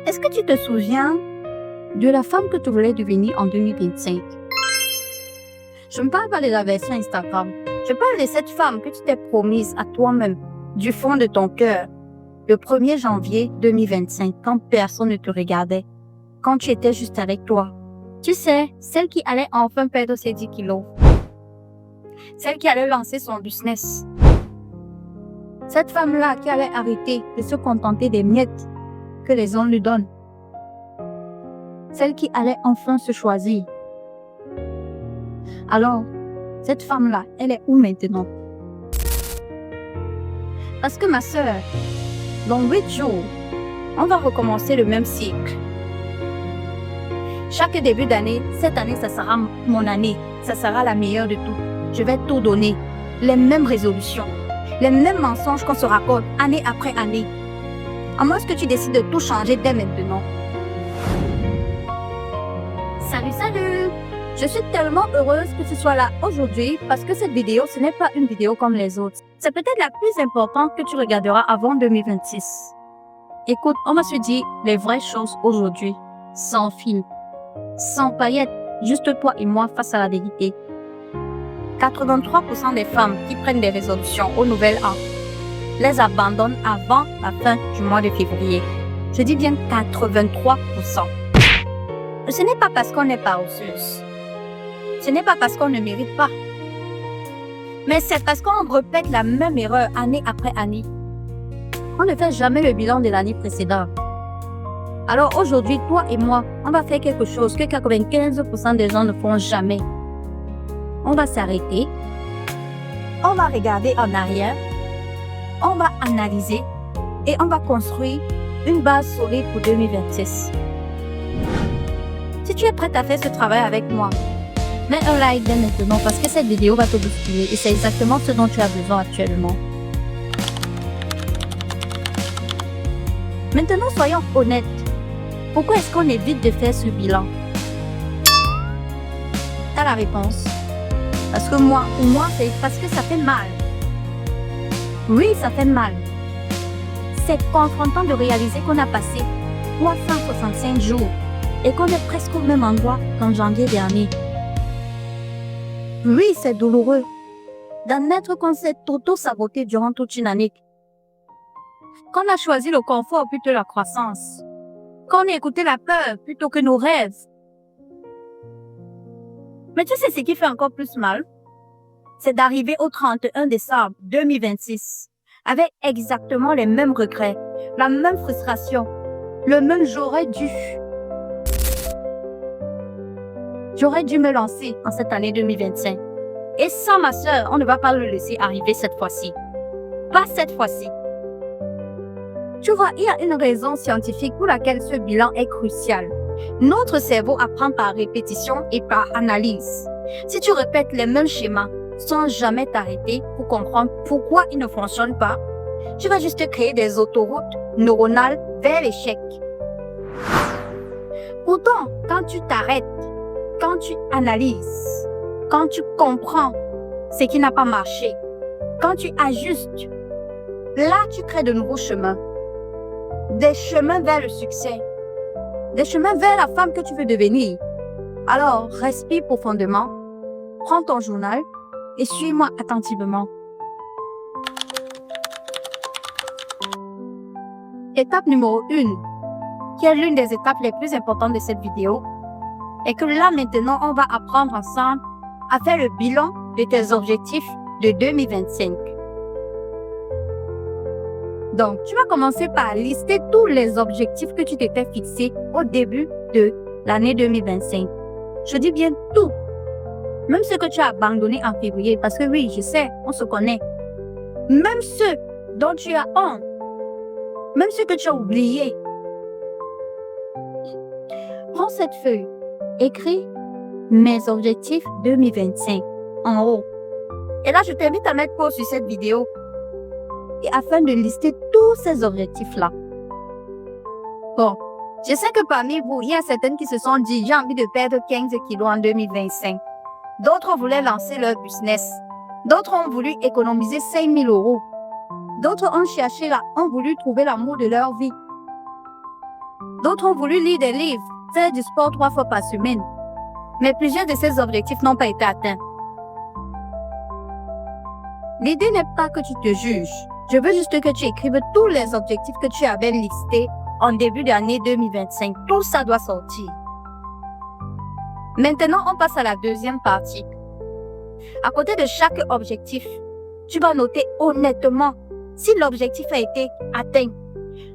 Est-ce que tu te souviens de la femme que tu voulais devenir en 2025? Je ne parle pas de la version Instagram. Je parle de cette femme que tu t'es promise à toi-même, du fond de ton cœur, le 1er janvier 2025, quand personne ne te regardait, quand tu étais juste avec toi. Tu sais, celle qui allait enfin perdre ses 10 kilos. Celle qui allait lancer son business. Cette femme-là qui allait arrêter de se contenter des miettes que les hommes lui donnent. Celle qui allait enfin se choisir. Alors, cette femme-là, elle est où maintenant? Parce que ma sœur, dans 8 jours, on va recommencer le même cycle. Chaque début d'année, cette année, ça sera mon année. Ça sera la meilleure de tout. Je vais tout donner. Les mêmes résolutions. Les mêmes mensonges qu'on se raconte année après année. À moins que tu décides de tout changer dès maintenant. Salut, salut! Je suis tellement heureuse que tu sois là aujourd'hui parce que cette vidéo, ce n'est pas une vidéo comme les autres. C'est peut-être la plus importante que tu regarderas avant 2026. Écoute, on va se dire les vraies choses aujourd'hui, sans film, sans paillettes, juste toi et moi face à la vérité. 83% des femmes qui prennent des résolutions au nouvel an les abandonnent avant la fin du mois de février. Je dis bien 83%. Ce n'est pas parce qu'on est paresseuse. Ce n'est pas parce qu'on ne mérite pas. Mais c'est parce qu'on répète la même erreur année après année. On ne fait jamais le bilan de l'année précédente. Alors aujourd'hui, toi et moi, on va faire quelque chose que 95% des gens ne font jamais. On va s'arrêter. On va regarder en arrière. On va analyser. Et on va construire une base solide pour 2026. Si tu es prête à faire ce travail avec moi, mets un like dès maintenant parce que cette vidéo va te bousculer et c'est exactement ce dont tu as besoin actuellement. Maintenant, soyons honnêtes. Pourquoi est-ce qu'on évite de faire ce bilan? T'as la réponse. Parce que pour moi, c'est parce que ça fait mal. Oui, ça fait mal. C'est confrontant de réaliser qu'on a passé 365 jours et qu'on est presque au même endroit qu'en janvier dernier. Oui, c'est douloureux d'admettre qu'on s'est auto-saboté durant toute une année. Qu'on a choisi le confort plutôt que la croissance. Qu'on a écouté la peur plutôt que nos rêves. Mais tu sais ce qui fait encore plus mal? C'est d'arriver au 31 décembre 2026 avec exactement les mêmes regrets, la même frustration, le même j'aurais dû. J'aurais dû me lancer en cette année 2025. Et sans ma sœur, on ne va pas le laisser arriver cette fois-ci. Pas cette fois-ci. Tu vois, il y a une raison scientifique pour laquelle ce bilan est crucial. Notre cerveau apprend par répétition et par analyse. Si tu répètes les mêmes schémas sans jamais t'arrêter pour comprendre pourquoi ils ne fonctionnent pas, tu vas juste créer des autoroutes neuronales vers l'échec. Pourtant, quand tu t'arrêtes, quand tu analyses, quand tu comprends ce qui n'a pas marché, quand tu ajustes, là tu crées de nouveaux chemins. Des chemins vers le succès. Des chemins vers la femme que tu veux devenir. Alors, respire profondément, prends ton journal et suis-moi attentivement. Étape numéro 1, qui est l'une des étapes les plus importantes de cette vidéo, est que là maintenant, on va apprendre ensemble à faire le bilan de tes objectifs de 2025. Donc, tu vas commencer par lister tous les objectifs que tu t'étais fixés au début de l'année 2025. Je dis bien tout. Même ceux que tu as abandonnés en février, parce que oui, je sais, on se connaît. Même ceux dont tu as honte. Même ceux que tu as oubliés. Prends cette feuille. Écris mes objectifs 2025 en haut. Et là, je t'invite à mettre pause sur cette vidéo. Et afin de lister tous ces objectifs-là. Bon, je sais que parmi vous, il y a certaines qui se sont dit, j'ai envie de perdre 15 kilos en 2025. D'autres voulaient lancer leur business. D'autres ont voulu économiser 5 000 euros. D'autres ont voulu trouver l'amour de leur vie. D'autres ont voulu lire des livres, faire du sport 3 fois par semaine. Mais plusieurs de ces objectifs n'ont pas été atteints. L'idée n'est pas que tu te juges. Je veux juste que tu écrives tous les objectifs que tu avais listés en début d'année 2025. Tout ça doit sortir. Maintenant, on passe à la deuxième partie. À côté de chaque objectif, tu vas noter honnêtement si l'objectif a été atteint,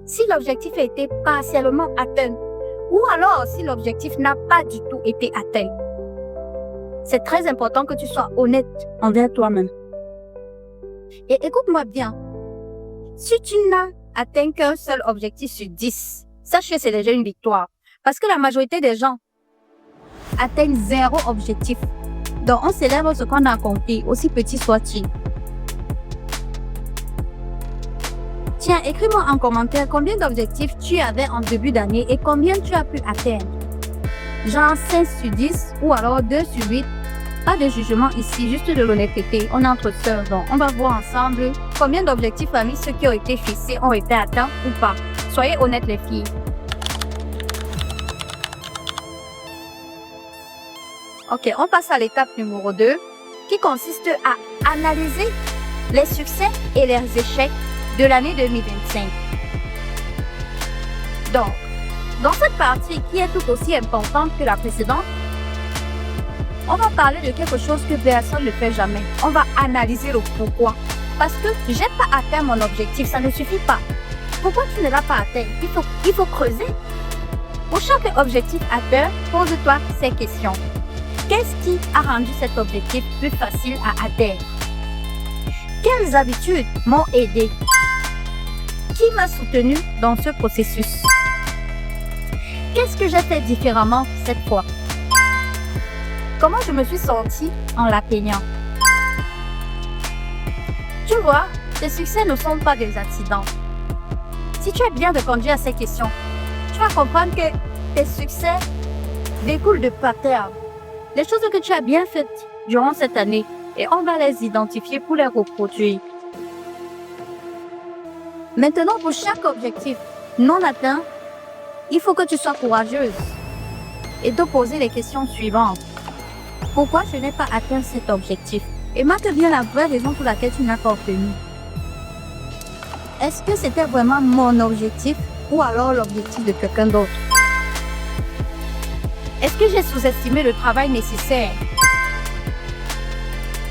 si l'objectif a été partiellement atteint, ou alors si l'objectif n'a pas du tout été atteint. C'est très important que tu sois honnête envers toi-même. Et écoute-moi bien, si tu n'as atteint qu'un seul objectif sur 10, sache que c'est déjà une victoire. Parce que la majorité des gens atteignent 0 objectif. Donc on célèbre ce qu'on a accompli, aussi petit soit-il. Tiens, écris-moi en commentaire combien d'objectifs tu avais en début d'année et combien tu as pu atteindre. Genre 5 sur 10 ou alors 2 sur 8. Pas de jugement ici, juste de l'honnêteté. On est entre sœurs, donc on va voir ensemble combien d'objectifs parmi ceux qui ont été fixés ont été atteints ou pas. Soyez honnêtes les filles. Ok, on passe à l'étape numéro 2 qui consiste à analyser les succès et les échecs de l'année 2025. Donc, dans cette partie qui est tout aussi importante que la précédente, on va parler de quelque chose que personne ne fait jamais. On va analyser le pourquoi. Parce que j'ai pas atteint mon objectif, ça ne suffit pas. Pourquoi tu ne l'as pas atteint? Il faut creuser. Pour chaque objectif atteint, pose-toi ces questions. Qu'est-ce qui a rendu cet objectif plus facile à atteindre? Quelles habitudes m'ont aidé? Qui m'a soutenu dans ce processus? Qu'est-ce que j'ai fait différemment cette fois? Comment je me suis sentie en l'atteignant? Tu vois, tes succès ne sont pas des accidents. Si tu es bien répondu à ces questions, tu vas comprendre que tes succès découlent de patterns. Les choses que tu as bien faites durant cette année et on va les identifier pour les reproduire. Maintenant, pour chaque objectif non atteint, il faut que tu sois courageuse et te poser les questions suivantes. Pourquoi je n'ai pas atteint cet objectif? Et marque bien la vraie raison pour laquelle tu n'as pas obtenu. Est-ce que c'était vraiment mon objectif ou alors l'objectif de quelqu'un d'autre? Est-ce que j'ai sous-estimé le travail nécessaire?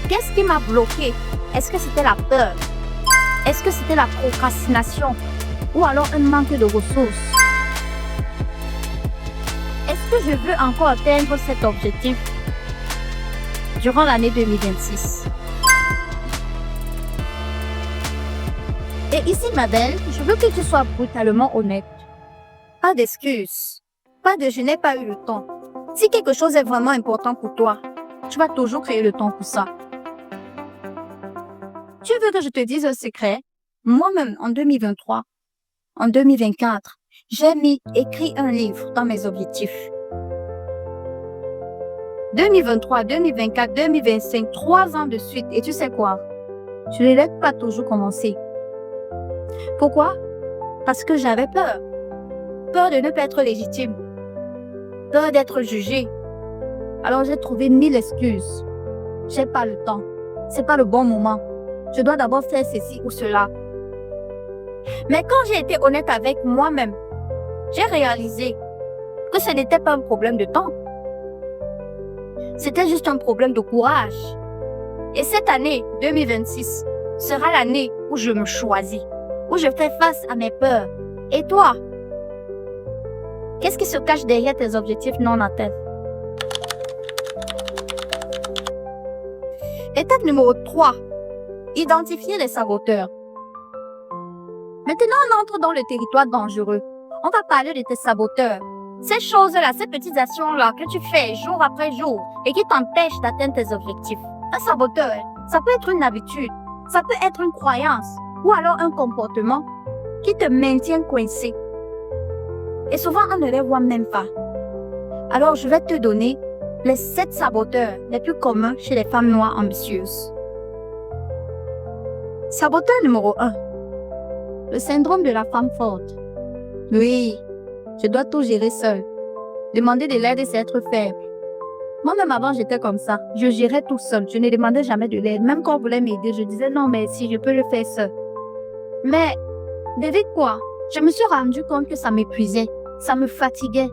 Qu'est-ce qui m'a bloqué? Est-ce que c'était la peur? Est-ce que c'était la procrastination? Ou alors un manque de ressources? Est-ce que je veux encore atteindre cet objectif durant l'année 2026? Et ici, ma belle, je veux que tu sois brutalement honnête. Pas d'excuses. Pas de « je n'ai pas eu le temps ». Si quelque chose est vraiment important pour toi, tu vas toujours créer le temps pour ça. Tu veux que je te dise un secret? Moi-même, en 2023, en 2024, j'ai écrit un livre dans mes objectifs. 2023, 2024, 2025, 3 ans de suite. Et tu sais quoi? Je ne l'ai pas toujours commencé. Pourquoi? Parce que j'avais peur. Peur de ne pas être légitime. Peur d'être jugée. Alors j'ai trouvé 1000 excuses. J'ai pas le temps. C'est pas le bon moment. Je dois d'abord faire ceci ou cela. Mais quand j'ai été honnête avec moi-même, j'ai réalisé que ce n'était pas un problème de temps. C'était juste un problème de courage. Et cette année 2026 sera l'année où je me choisis, où je fais face à mes peurs. Et toi? Qu'est-ce qui se cache derrière tes objectifs non atteints? Étape numéro 3. Identifier les saboteurs. Maintenant, on entre dans le territoire dangereux. On va parler de tes saboteurs. Ces choses-là, ces petites actions-là que tu fais jour après jour et qui t'empêchent d'atteindre tes objectifs. Un saboteur, ça peut être une habitude, ça peut être une croyance ou alors un comportement qui te maintient coincé. Et souvent, on ne les voit même pas. Alors, je vais te donner les 7 saboteurs les plus communs chez les femmes noires ambitieuses. Saboteur numéro 1. Le syndrome de la femme forte. Oui, Je dois tout gérer seule. Demander de l'aide, c'est être faible. Moi-même avant, j'étais comme ça. Je gérais tout seul. Je ne demandais jamais de l'aide. Même quand on voulait m'aider, je disais non, mais si je peux le faire seul. Mais, devine quoi? Je me suis rendu compte que ça m'épuisait. Ça me fatiguait.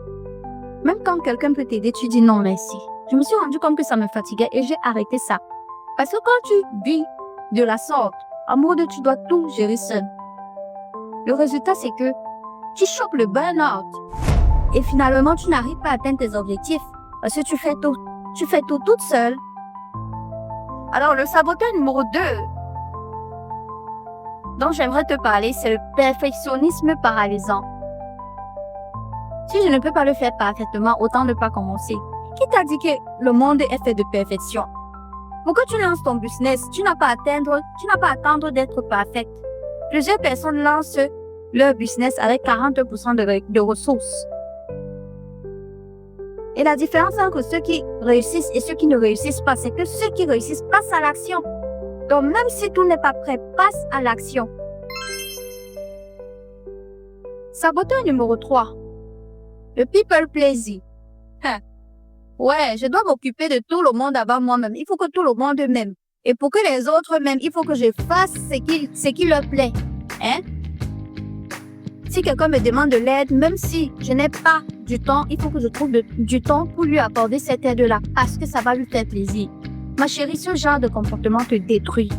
Même quand quelqu'un peut t'aider, tu dis non, merci. Je me suis rendu compte que ça me fatiguait et j'ai arrêté ça. Parce que quand tu vis de la sorte, en mode tu dois tout gérer seul, le résultat c'est que tu chopes le burn-out. Et finalement, tu n'arrives pas à atteindre tes objectifs. Parce que tu fais tout. Tu fais tout toute seule. Alors, le saboteur numéro 2 dont j'aimerais te parler, c'est le perfectionnisme paralysant. Si je ne peux pas le faire parfaitement, autant ne pas commencer. Qui t'a dit que le monde est fait de perfection? Pourquoi tu lances ton business? Tu n'as pas à attendre d'être parfaite. Plusieurs personnes lancent leur business avec 40% de ressources. Et la différence entre ceux qui réussissent et ceux qui ne réussissent pas, c'est que ceux qui réussissent passent à l'action. Donc, même si tout n'est pas prêt, passe à l'action. Saboteur numéro 3. Le people pleasing. Ouais, je dois m'occuper de tout le monde avant moi-même. Il faut que tout le monde m'aime. Et pour que les autres m'aiment, il faut que je fasse ce qui leur plaît. Si quelqu'un me demande de l'aide, même si je n'ai pas du temps, il faut que je trouve du temps pour lui accorder cette aide-là, parce que ça va lui faire plaisir. Ma chérie, ce genre de comportement te détruit.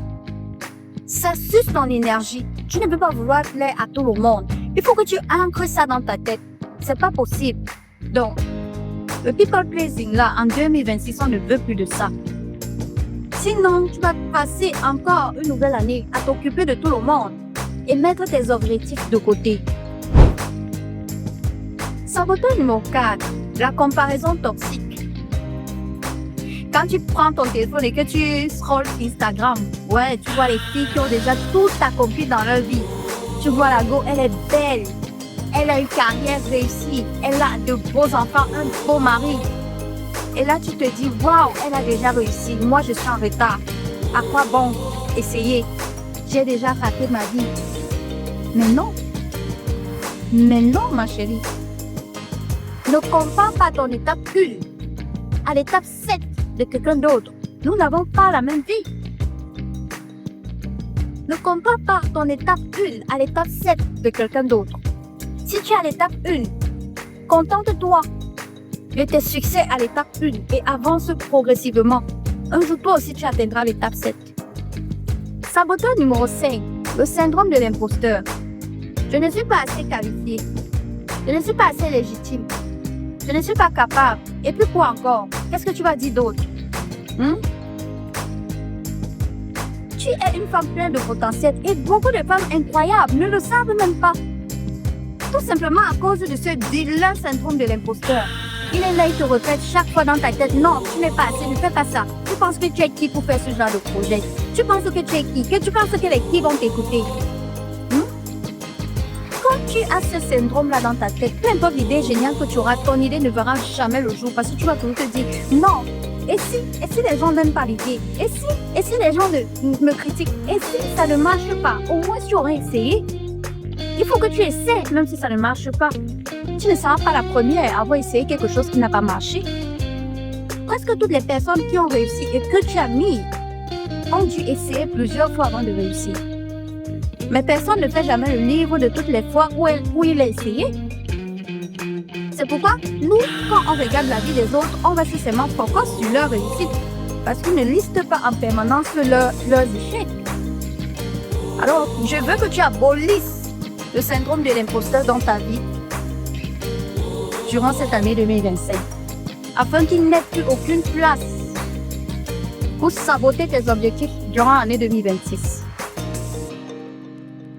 Ça suce ton énergie. Tu ne peux pas vouloir plaire à tout le monde. Il faut que tu ancres ça dans ta tête. C'est pas possible. Donc, le people pleasing là, en 2026, on ne veut plus de ça. Sinon, tu vas passer encore une nouvelle année à t'occuper de tout le monde et mettre tes objectifs de côté. Saboteur numéro 4, la comparaison toxique. Quand tu prends ton téléphone et que tu scrolles Instagram, ouais, tu vois les filles qui ont déjà tout accompli dans leur vie. Tu vois la go, elle est belle. Elle a une carrière réussie. Elle a de beaux enfants, un beau mari. Et là, tu te dis, waouh, elle a déjà réussi. Moi, je suis en retard. À quoi bon essayer? J'ai déjà raté ma vie. Mais non. Mais non, ma chérie. Ne compare pas ton étape 1 à l'étape 7 de quelqu'un d'autre. Nous n'avons pas la même vie. Ne compare pas ton étape 1 à l'étape 7 de quelqu'un d'autre. Si tu es à l'étape 1, contente-toi de tes succès à l'étape 1 et avance progressivement. Un jour, toi aussi, tu atteindras l'étape 7. Saboteur numéro 5, le syndrome de l'imposteur. Je ne suis pas assez qualifiée. Je ne suis pas assez légitime. Je ne suis pas capable. Et puis quoi encore? Qu'est-ce que tu vas dire d'autre? Tu es une femme pleine de potentiel et beaucoup de femmes incroyables ne le savent même pas. Tout simplement à cause de ce dilemme syndrome de l'imposteur. Il est là, il te répète chaque fois dans ta tête, non, tu n'es pas assez, ne fais pas ça. Tu penses que tu es qui pour faire ce genre de projet? Tu penses que tu es qui? Que tu penses que les qui vont t'écouter? Quand tu as ce syndrome-là dans ta tête, peu importe l'idée géniale que tu auras, ton idée ne verra jamais le jour parce que tu vas toujours te dire, non, et si les gens n'aiment pas l'idée? Et si les gens me critiquent? Et si ça ne marche pas? Au moins tu aurais essayé. Il faut que tu essaies, même si ça ne marche pas. Tu ne seras pas la première à avoir essayé quelque chose qui n'a pas marché. Presque toutes les personnes qui ont réussi et que tu as mis ont dû essayer plusieurs fois avant de réussir. Mais personne ne fait jamais le livre de toutes les fois où il a essayé. C'est pourquoi nous, quand on regarde la vie des autres, on va seulement focus sur leur réussite. Parce qu'ils ne listent pas en permanence leurs échecs. Alors, je veux que tu abolisses le syndrome de l'imposteur dans ta vie durant cette année 2025, afin qu'il n'ait plus aucune place pour saboter tes objectifs durant l'année 2026.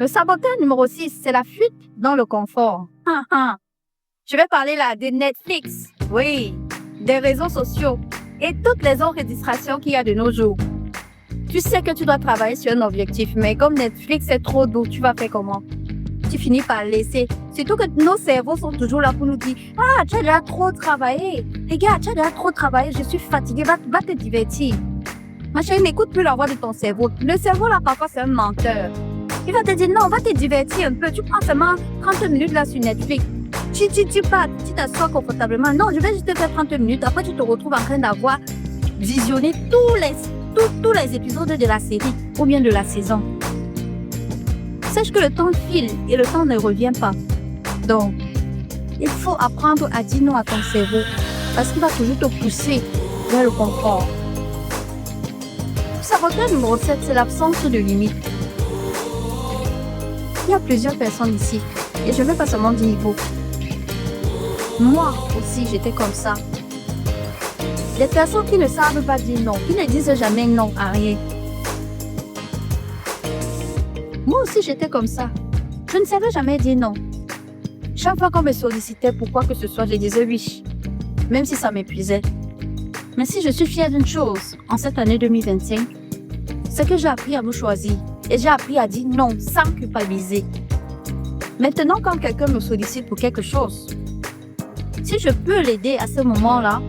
Le saboteur numéro 6, c'est la fuite dans le confort. Je vais parler là de Netflix, oui, des réseaux sociaux et toutes les autres distractions qu'il y a de nos jours. Tu sais que tu dois travailler sur un objectif, mais comme Netflix est trop doux, tu vas faire comment? Tu finis par laisser. Surtout que nos cerveaux sont toujours là pour nous dire « Ah, tu as déjà trop travaillé. Regarde, tu as déjà trop travaillé, je suis fatiguée, va te divertir. » Ma chérie, n'écoute plus la voix de ton cerveau. Le cerveau, là, parfois, c'est un menteur. Il va te dire « Non, va te divertir un peu. Tu prends seulement 30 minutes là sur Netflix. Tu pars, tu t'assois confortablement. Non, je vais juste te faire 30 minutes. Après, tu te retrouves en train d'avoir visionné tous les épisodes de la série ou bien de la saison. Sache que le temps file et le temps ne revient pas. Donc, il faut apprendre à dire non à ton cerveau parce qu'il va toujours te pousser vers le confort. Saboteur numéro 7, c'est l'absence de limite. Il y a plusieurs personnes ici et je ne vais pas seulement dire niveau. Moi aussi, j'étais comme ça. Des personnes qui ne savent pas dire non, qui ne disent jamais non à rien. Moi aussi, j'étais comme ça. Je ne savais jamais dire non. Chaque fois qu'on me sollicitait pour quoi que ce soit, je disais oui, même si ça m'épuisait. Mais si je suis fière d'une chose en cette année 2025, c'est que j'ai appris à me choisir et j'ai appris à dire non sans culpabiliser. Maintenant, quand quelqu'un me sollicite pour quelque chose, si je peux l'aider à ce moment-là,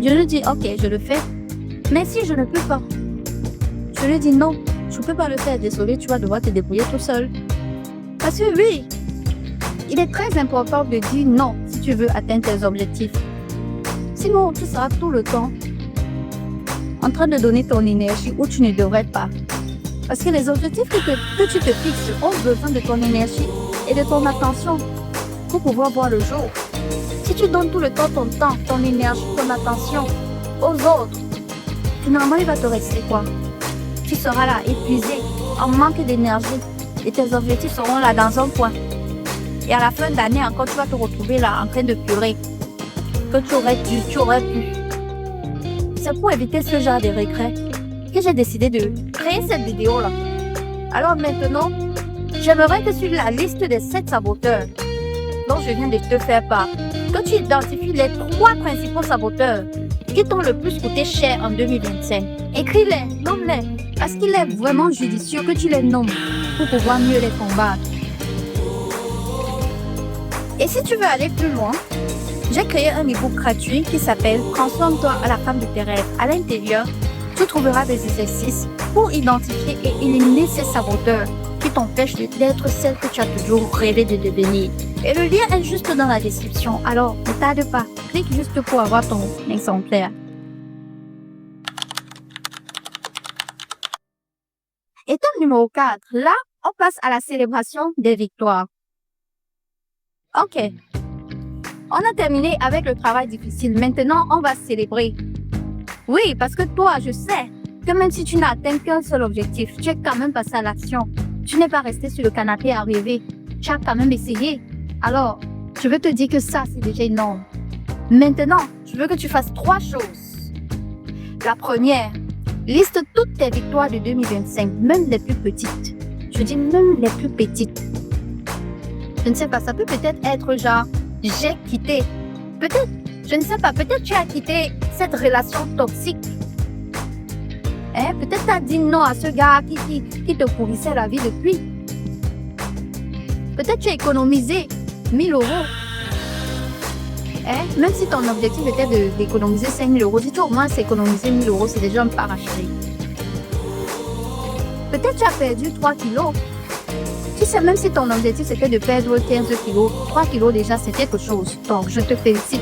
je lui dis ok, je le fais. Mais si je ne peux pas, je lui dis non, je ne peux pas le faire, désolé, tu vas devoir te débrouiller tout seul. Parce que oui, il est très important de dire non si tu veux atteindre tes objectifs. Sinon, tu seras tout le temps en train de donner ton énergie où tu ne devrais pas. Parce que les objectifs que tu te fixes ont besoin de ton énergie et de ton attention pour pouvoir voir le jour. Si tu donnes tout le temps ton temps, ton énergie, ton attention aux autres, finalement, il va te rester quoi? Tu seras là épuisé, en manque d'énergie et tes objectifs seront là dans un coin. Et à la fin d'année encore, tu vas te retrouver là en train de pleurer. Que tu aurais pu. C'est pour éviter ce genre de regrets que j'ai décidé de créer cette vidéo-là. Alors maintenant, j'aimerais que sur la liste des 7 saboteurs dont je viens de te faire part, que tu identifies les 3 principaux saboteurs qui t'ont le plus coûté cher en 2025. Écris-les, nomme-les, parce qu'il est vraiment judicieux que tu les nommes pour pouvoir mieux les combattre. Et si tu veux aller plus loin, j'ai créé un e-book gratuit qui s'appelle « Transforme-toi à la femme de tes rêves ». À l'intérieur, tu trouveras des exercices pour identifier et éliminer ces saboteurs qui t'empêchent d'être celle que tu as toujours rêvé de devenir. Et le lien est juste dans la description, alors ne tarde pas, clique juste pour avoir ton exemplaire. Étape numéro 4, là, on passe à la célébration des victoires. Ok. On a terminé avec le travail difficile. Maintenant, on va célébrer. Oui, parce que toi, je sais que même si tu n'as atteint qu'un seul objectif, tu es quand même passé à l'action. Tu n'es pas resté sur le canapé à rêver. Tu as quand même essayé. Alors, je veux te dire que ça, c'est déjà énorme. Maintenant, je veux que tu fasses 3 choses. La première, liste toutes tes victoires de 2025, même les plus petites. Je dis même les plus petites. Je ne sais pas, ça peut peut-être être genre, j'ai quitté. Peut-être, je ne sais pas, peut-être tu as quitté cette relation toxique. Peut-être tu as dit non à ce gars qui te pourrissait la vie depuis. Peut-être tu as économisé 1000 euros. Même si ton objectif était d'économiser 5000 euros, si tu as au moins économisé 1000 euros, c'est déjà un parachevé. Peut-être tu as perdu 3 kilos. Tu sais, même si ton objectif c'était de perdre 15 kilos, 3 kilos déjà c'est quelque chose. Donc, je te félicite.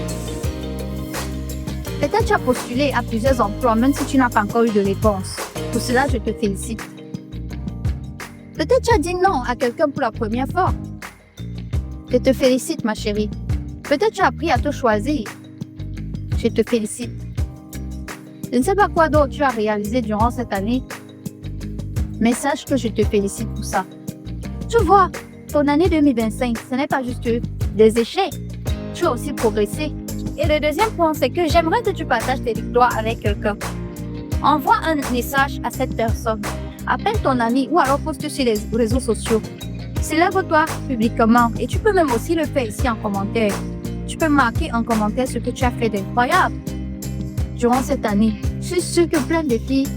Peut-être tu as postulé à plusieurs emplois, même si tu n'as pas encore eu de réponse. Pour cela, je te félicite. Peut-être tu as dit non à quelqu'un pour la première fois. Je te félicite, ma chérie. Peut-être tu as appris à te choisir. Je te félicite. Je ne sais pas quoi d'autre tu as réalisé durant cette année, mais sache que je te félicite pour ça. Tu vois, ton année 2025, ce n'est pas juste des échecs. Tu as aussi progressé. Et le deuxième point, c'est que j'aimerais que tu partages tes victoires avec quelqu'un. Envoie un message à cette personne. Appelle ton ami ou alors poste sur les réseaux sociaux. Célèbre-toi publiquement et tu peux même aussi le faire ici en commentaire. Tu peux marquer en commentaire ce que tu as fait d'incroyable durant cette année. Je suis sûre que plein de filles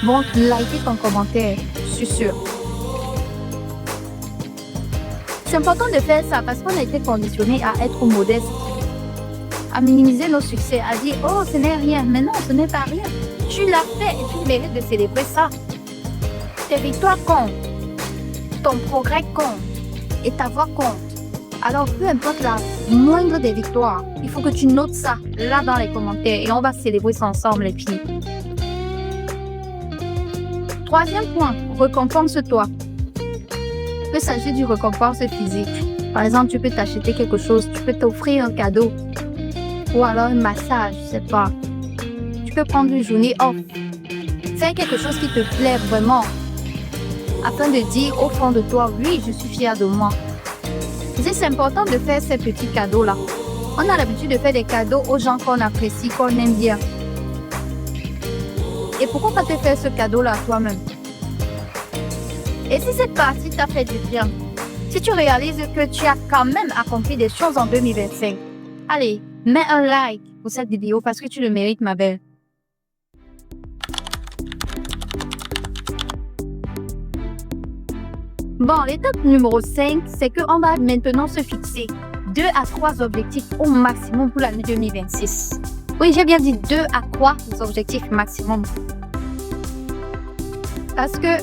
vont liker ton commentaire. Je suis sûre. C'est important de faire ça parce qu'on a été conditionné à être modeste, à minimiser nos succès, à dire « Oh, ce n'est rien ». Mais non, ce n'est pas rien. Tu l'as fait et tu mérites de célébrer ça. Tes victoires comptent. Ton progrès compte. Et ta voix compte. Alors, peu importe la moindre des victoires, il faut que tu notes ça là dans les commentaires et on va célébrer ça ensemble les filles. Troisième point, récompense-toi. Il peut s'agir du récompense physique. Par exemple, tu peux t'acheter quelque chose, tu peux t'offrir un cadeau ou alors un massage, je sais pas. Tu peux prendre une journée off. Faire quelque chose qui te plaît vraiment afin de dire au fond de toi, oui, je suis fière de moi. C'est important de faire ces petits cadeaux-là. On a l'habitude de faire des cadeaux aux gens qu'on apprécie, qu'on aime bien. Et pourquoi pas te faire ce cadeau-là à toi-même? Et si cette partie t'a fait du bien, si tu réalises que tu as quand même accompli des choses en 2025, allez, mets un like pour cette vidéo parce que tu le mérites, ma belle. Bon, l'étape numéro 5, c'est qu'on va maintenant se fixer 2 à 3 objectifs au maximum pour l'année 2026. Oui, j'ai bien dit 2 à 3 objectifs maximum. Parce que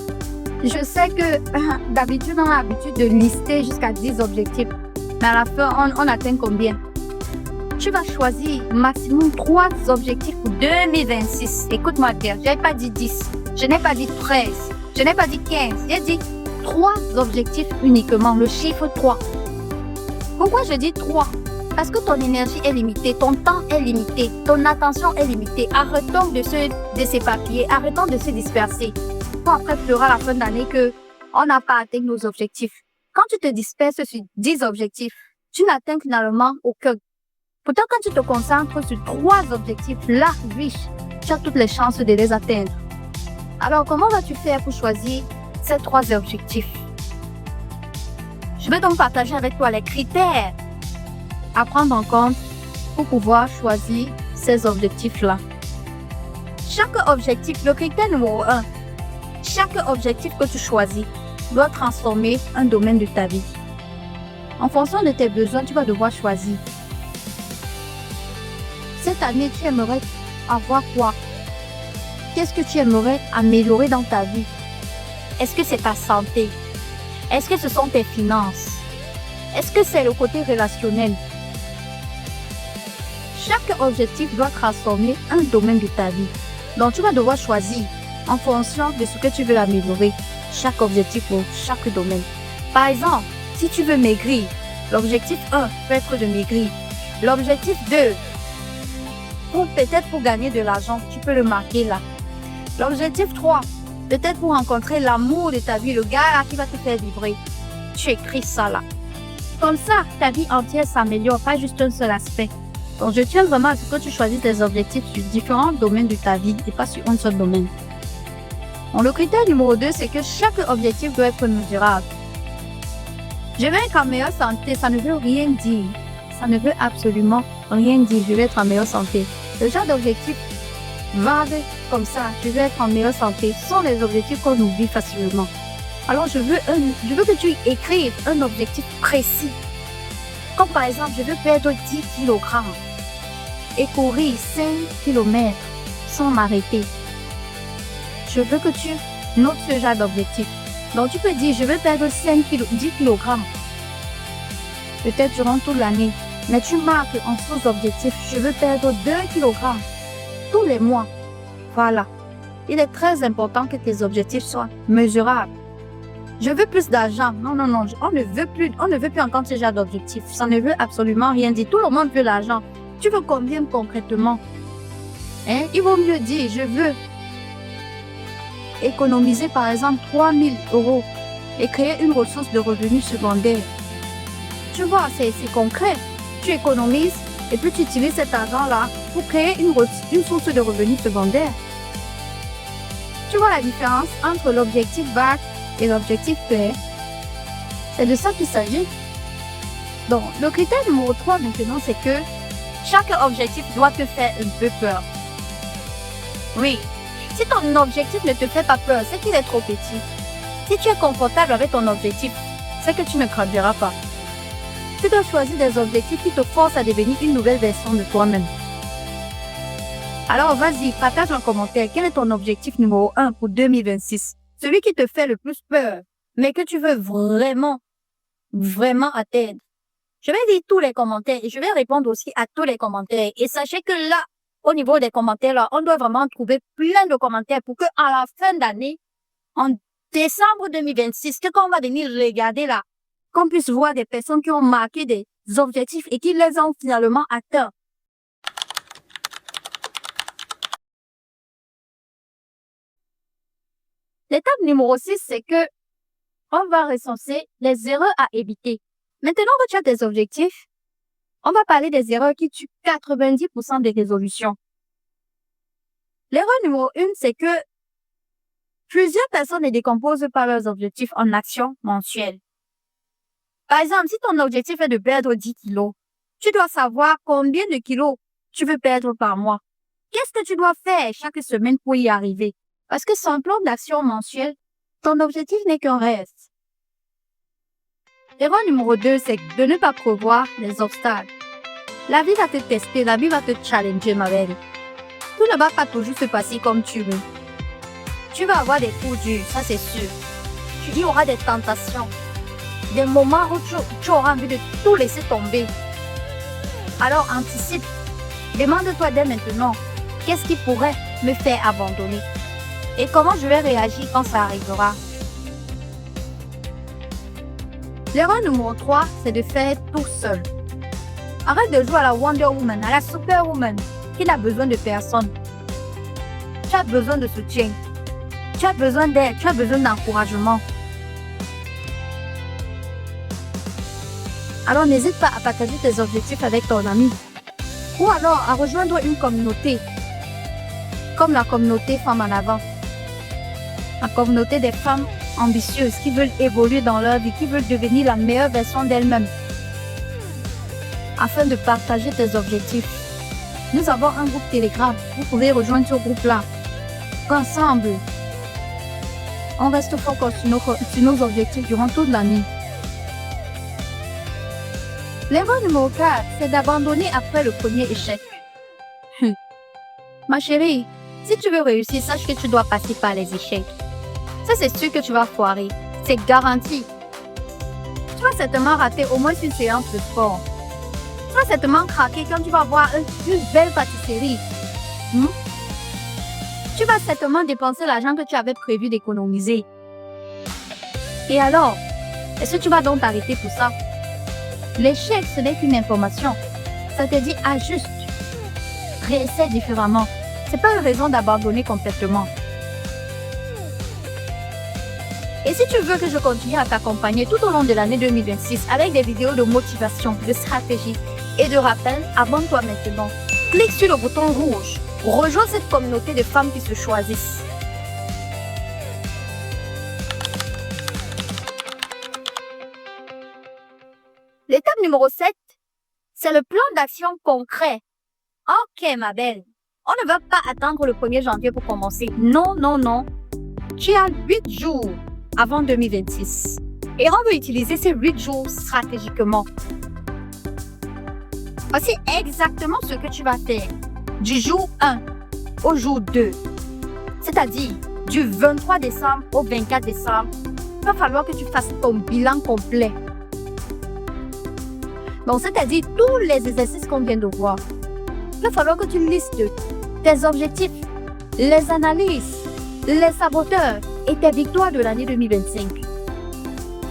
je sais que d'habitude, on a l'habitude de lister jusqu'à 10 objectifs. Mais à la fin, on atteint combien? Tu vas choisir maximum 3 objectifs pour 2026. Écoute-moi bien, je n'ai pas dit 10, je n'ai pas dit 13, je n'ai pas dit 15, j'ai dit 3 objectifs uniquement, le chiffre 3. Pourquoi je dis 3? Parce que ton énergie est limitée, ton temps est limité, ton attention est limitée. Arrêtons de s'éparpiller, arrêtons de se disperser. Pour après pleurer à la fin de l'année qu'on n'a pas atteint nos objectifs. Quand tu te disperses sur 10 objectifs, tu n'atteins finalement aucun. Pourtant, quand tu te concentres sur 3 objectifs, là, riche, tu as toutes les chances de les atteindre. Alors, comment vas-tu faire pour choisir ces 3 objectifs? Je vais donc partager avec toi les critères à prendre en compte pour pouvoir choisir ces objectifs-là. Chaque objectif, le critère numéro 1, chaque objectif que tu choisis doit transformer un domaine de ta vie. En fonction de tes besoins, tu vas devoir choisir. Cette année, tu aimerais avoir quoi? Qu'est-ce que tu aimerais améliorer dans ta vie? Est-ce que c'est ta santé? Est-ce que ce sont tes finances? Est-ce que c'est le côté relationnel? Chaque objectif doit transformer un domaine de ta vie. Donc, tu vas devoir choisir en fonction de ce que tu veux améliorer, chaque objectif pour chaque domaine. Par exemple, si tu veux maigrir, l'objectif 1 peut être de maigrir. L'objectif 2, peut-être pour gagner de l'argent, tu peux le marquer là. L'objectif 3, peut-être pour rencontrer l'amour de ta vie, le gars qui va te faire vibrer. Tu écris ça là. Comme ça, ta vie entière s'améliore, pas juste un seul aspect. Donc, je tiens vraiment à ce que tu choisisses tes objectifs sur différents domaines de ta vie et pas sur un seul domaine. Bon, le critère numéro 2, c'est que chaque objectif doit être mesurable. Je vais être en meilleure santé, ça ne veut rien dire. Ça ne veut absolument rien dire. Je vais être en meilleure santé. Le genre d'objectif vague comme ça, je vais être en meilleure santé, sont les objectifs qu'on oublie facilement. Alors, je veux que tu écrives un objectif précis. Comme par exemple, je veux perdre 10 kg et courir 5 km sans m'arrêter. Je veux que tu notes ce genre d'objectif. Donc, tu peux dire, je veux perdre 10 kg. Peut-être durant toute l'année. Mais tu marques en sous-objectif, je veux perdre 2 kg tous les mois. Voilà. Il est très important que tes objectifs soient mesurables. Je veux plus d'argent. Non, on ne veut plus entendre ce genre d'objectif. Ça ne veut absolument rien dire. Tout le monde veut l'argent. Tu veux combien concrètement? Il vaut mieux dire, je veux économiser par exemple 3 000 € et créer une ressource de revenus secondaire. Tu vois, c'est concret. Tu économises et puis tu utilises cet argent-là pour créer une source de revenus secondaire. Tu vois la différence entre l'objectif vague et l'objectif clair? C'est de ça qu'il s'agit. Donc, le critère numéro 3 maintenant, c'est que chaque objectif doit te faire un peu peur. Oui, si ton objectif ne te fait pas peur, c'est qu'il est trop petit. Si tu es confortable avec ton objectif, c'est que tu ne grandiras pas. Tu dois choisir des objectifs qui te forcent à devenir une nouvelle version de toi-même. Alors, vas-y, partage en commentaire quel est ton objectif numéro 1 pour 2026. Celui qui te fait le plus peur, mais que tu veux vraiment atteindre. Je vais lire tous les commentaires et je vais répondre aussi à tous les commentaires. Et sachez que là, au niveau des commentaires, là, on doit vraiment trouver plein de commentaires pour que à la fin d'année, en décembre 2026, que quand on va venir regarder là, qu'on puisse voir des personnes qui ont marqué des objectifs et qui les ont finalement atteints. L'étape numéro 6, c'est que on va recenser les erreurs à éviter. Maintenant que tu as des objectifs, on va parler des erreurs qui tuent 90% des résolutions. L'erreur numéro 1, c'est que plusieurs personnes ne décomposent pas leurs objectifs en actions mensuelles. Par exemple, si ton objectif est de perdre 10 kilos, tu dois savoir combien de kilos tu veux perdre par mois. Qu'est-ce que tu dois faire chaque semaine pour y arriver? Parce que sans plan d'action mensuel, ton objectif n'est qu'un rêve. L'erreur numéro 2, c'est de ne pas prévoir les obstacles. La vie va te tester, la vie va te challenger, ma belle. Tout ne va pas toujours se passer comme tu veux. Tu vas avoir des coups durs, ça c'est sûr. Il y aura des tentations, des moments où tu auras envie de tout laisser tomber. Alors anticipe. Demande-toi dès maintenant, qu'est-ce qui pourrait me faire abandonner? Et comment je vais réagir quand ça arrivera? L'erreur numéro 3, c'est de faire tout seul. Arrête de jouer à la Wonder Woman, à la Superwoman, qui n'a besoin de personne. Tu as besoin de soutien. Tu as besoin d'aide, tu as besoin d'encouragement. Alors n'hésite pas à partager tes objectifs avec ton ami. Ou alors à rejoindre une communauté, comme la communauté Femmes en Avant. La communauté des femmes ambitieuses qui veulent évoluer dans leur vie, qui veulent devenir la meilleure version d'elles-mêmes. Afin de partager tes objectifs, nous avons un groupe Telegram. Vous pouvez rejoindre ce groupe-là. Ensemble, on reste focus sur nos objectifs durant toute l'année. L'erreur numéro 4, c'est d'abandonner après le premier échec. Ma chérie, si tu veux réussir, sache que tu dois passer par les échecs. Ça, c'est sûr que tu vas foirer. C'est garanti. Tu vas certainement rater au moins une séance de sport. Tu vas certainement craquer quand tu vas voir une belle pâtisserie. Tu vas certainement dépenser l'argent que tu avais prévu d'économiser. Et alors, est-ce que tu vas donc t'arrêter pour ça? L'échec, ce n'est qu'une information. Ça te dit ajuste. Réessaie différemment. C'est pas une raison d'abandonner complètement. Et si tu veux que je continue à t'accompagner tout au long de l'année 2026 avec des vidéos de motivation, de stratégie et de rappel, abonne-toi maintenant. Clique sur le bouton rouge. Rejoins cette communauté de femmes qui se choisissent. L'étape numéro 7, c'est le plan d'action concret. Ok, ma belle. On ne va pas attendre le 1er janvier pour commencer. Non, non, non. Tu as 8 jours avant 2026. Et on veut utiliser ces 8 jours stratégiquement. Voici exactement ce que tu vas faire du jour 1 au jour 2. C'est-à-dire du 23 décembre au 24 décembre. Il va falloir que tu fasses ton bilan complet. Donc, c'est-à-dire tous les exercices qu'on vient de voir. Il va falloir que tu listes tes objectifs, les analyses, les saboteurs et tes victoires de l'année 2025.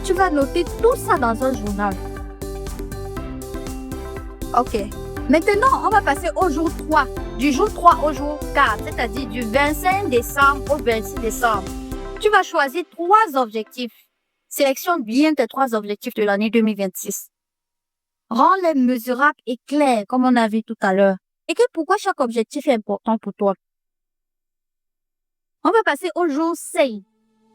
Tu vas noter tout ça dans un journal. Ok. Maintenant, on va passer au jour 3. Du jour 3 au jour 4, c'est-à-dire du 25 décembre au 26 décembre. Tu vas choisir 3 objectifs. Sélectionne bien tes 3 objectifs de l'année 2026. Rends-les mesurables et clairs, comme on a vu tout à l'heure. Et que pourquoi chaque objectif est important pour toi. On va passer au jour 6.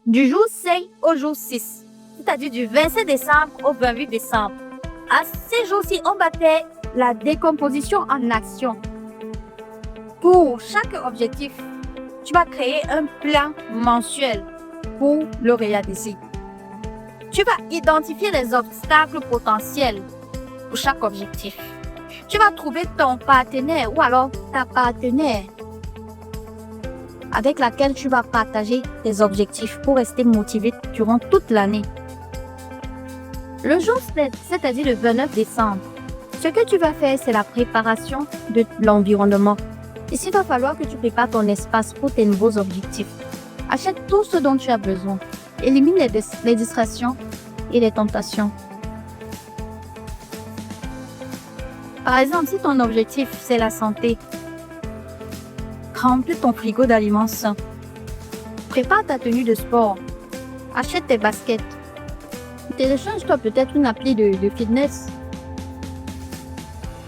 Du jour 6 au jour 6. C'est-à-dire du 27 décembre au 28 décembre. À ces jours-ci, on va faire la décomposition en action. Pour chaque objectif, tu vas créer un plan mensuel pour le réaliser. Tu vas identifier les obstacles potentiels pour chaque objectif. Tu vas trouver ton partenaire ou alors ta partenaire avec laquelle tu vas partager tes objectifs pour rester motivé durant toute l'année. Le jour 7, c'est-à-dire le 29 décembre, ce que tu vas faire, c'est la préparation de l'environnement. Ici, il va falloir que tu prépares ton espace pour tes nouveaux objectifs. Achète tout ce dont tu as besoin. Élimine les distractions et les tentations. Par exemple, si ton objectif, c'est la santé, remplis ton frigo d'aliments sains. Prépare ta tenue de sport. Achète tes baskets. Télécharge-toi peut-être une appli de fitness.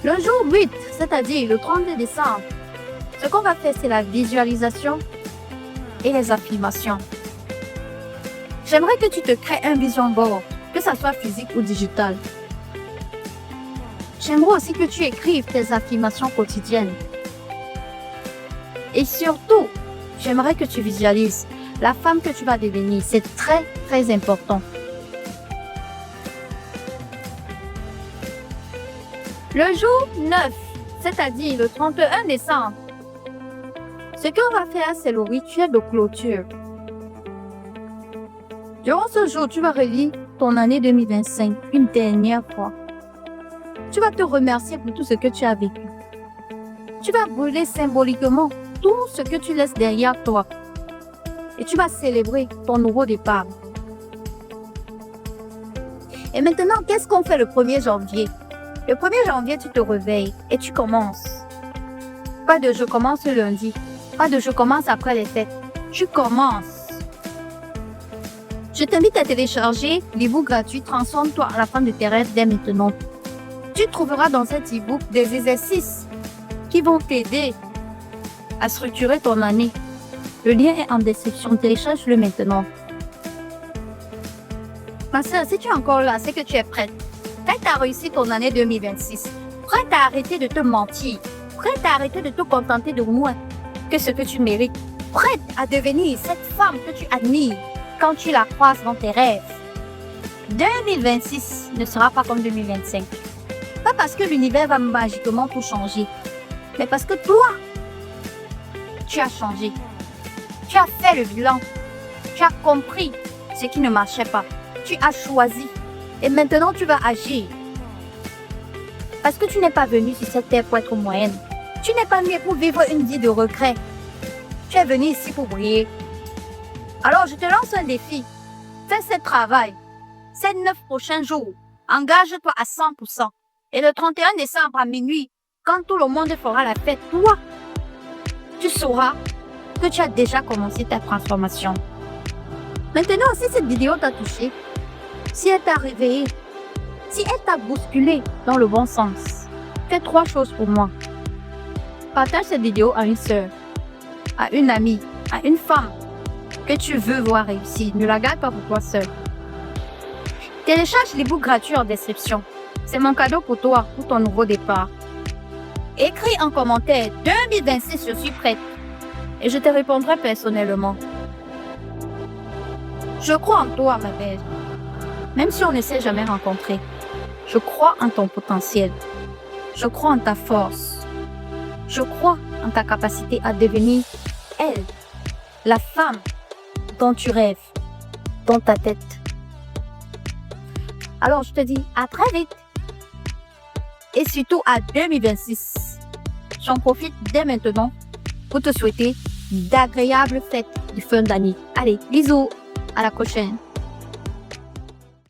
Le jour 8, c'est-à-dire le 30 décembre, ce qu'on va faire, c'est la visualisation et les affirmations. J'aimerais que tu te crées un vision board, que ça soit physique ou digital. J'aimerais aussi que tu écrives tes affirmations quotidiennes. Et surtout, j'aimerais que tu visualises la femme que tu vas devenir. C'est très, très important. Le jour 9, c'est-à-dire le 31 décembre, ce qu'on va faire, c'est le rituel de clôture. Durant ce jour, tu vas relire ton année 2025 une dernière fois. Tu vas te remercier pour tout ce que tu as vécu. Tu vas brûler symboliquement tout ce que tu laisses derrière toi. Et tu vas célébrer ton nouveau départ. Et maintenant, qu'est-ce qu'on fait le 1er janvier? Le 1er janvier, tu te réveilles et tu commences. Pas de je commence le lundi. Pas de je commence après les fêtes. Tu commences. Je t'invite à télécharger l'e-book gratuit Transforme-toi à la femme de tes rêves dès maintenant. Tu trouveras dans cet e-book des exercices qui vont t'aider à structurer ton année. Le lien est en description. Télécharge-le maintenant. Ma soeur, si tu es encore là, c'est que tu es prête. Prête à réussir ton année 2026. Prête à arrêter de te mentir. Prête à arrêter de te contenter de moins que ce que tu mérites. Prête à devenir cette femme que tu admires quand tu la croises dans tes rêves. 2026 ne sera pas comme 2025. Pas parce que l'univers va magiquement tout changer, mais parce que toi, tu as changé. Tu as fait le bilan. Tu as compris ce qui ne marchait pas. Tu as choisi. Et maintenant, tu vas agir. Parce que tu n'es pas venu sur cette terre pour être moyenne. Tu n'es pas venu pour vivre une vie de regret. Tu es venu ici pour briller. Alors, je te lance un défi. Fais ce travail. Ces 9 prochains jours, engage-toi à 100%. Et le 31 décembre à minuit, quand tout le monde fera la fête, toi, tu sauras que tu as déjà commencé ta transformation. Maintenant, si cette vidéo t'a touché, si elle t'a réveillé, si elle t'a bousculé dans le bon sens, fais 3 choses pour moi. Partage cette vidéo à une sœur, à une amie, à une femme que tu veux voir réussir. Ne la garde pas pour toi seul. Télécharge l'e-book gratuit en description. C'est mon cadeau pour toi, pour ton nouveau départ. Écris en commentaire 2026, je suis prête. Et je te répondrai personnellement. Je crois en toi, ma belle. Même si on ne s'est jamais rencontré, je crois en ton potentiel. Je crois en ta force. Je crois en ta capacité à devenir elle, la femme dont tu rêves, dans ta tête. Alors, je te dis à très vite. Et surtout à 2026. J'en profite dès maintenant pour te souhaiter d'agréables fêtes de fin d'année. Allez, bisous, à la prochaine.